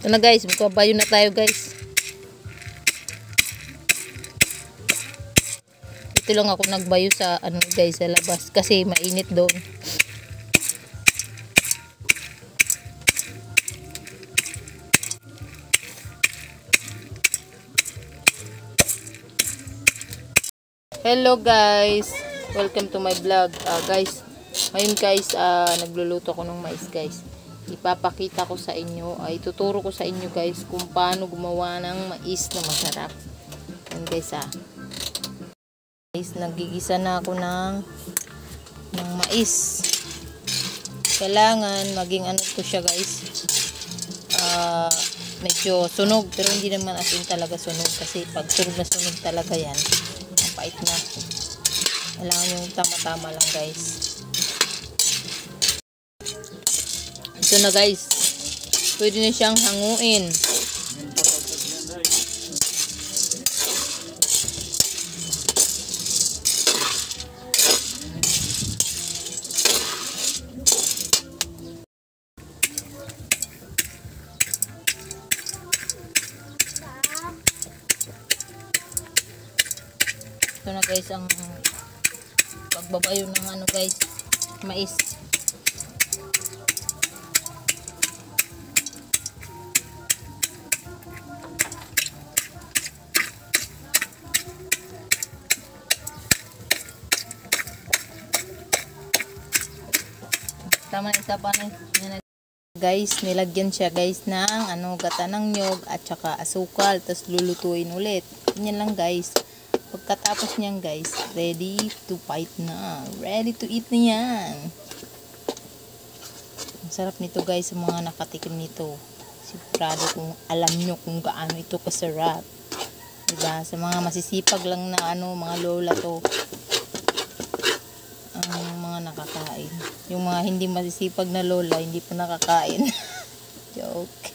Ito na guys, magbabayo na tayo guys. Ito lang ako nagbayo sa ano guys, sa labas kasi mainit doon. Hello guys, welcome to my vlog. Guys, ngayon guys, nagluluto ko ng mais guys. Ipapakita ko sa inyo, ituturo ko sa inyo guys kung paano gumawa ng mais na masarap. Yan guys Guys, nagigisa na ako ng mais. Kailangan maging ano to siya guys. Medyo sunog, pero hindi naman as in talaga sunog kasi pag sunog na sunog talaga yan, mapait na. Kailangan yung tama-tama lang guys. Ito na guys, pwede na siyang hanguin. Ito na guys ang pagbabayo ng ano guys, mais. Tama na isa pa na guys, nilagyan siya guys ng gata ng nyog at saka asukal, tapos lulutuin ulit. Ganyan lang guys. Pagkatapos niyan guys, ready to bite na, ready to eat na yan. Ang sarap nito guys sa mga nakatikim nito. Sigurado kung alam nyo kung gaano ito kasarap, diba? Sa mga masisipag lang na mga lola to ang mga nakakain. Yung mga hindi masisipag na lola, hindi pa nakakain. Joke.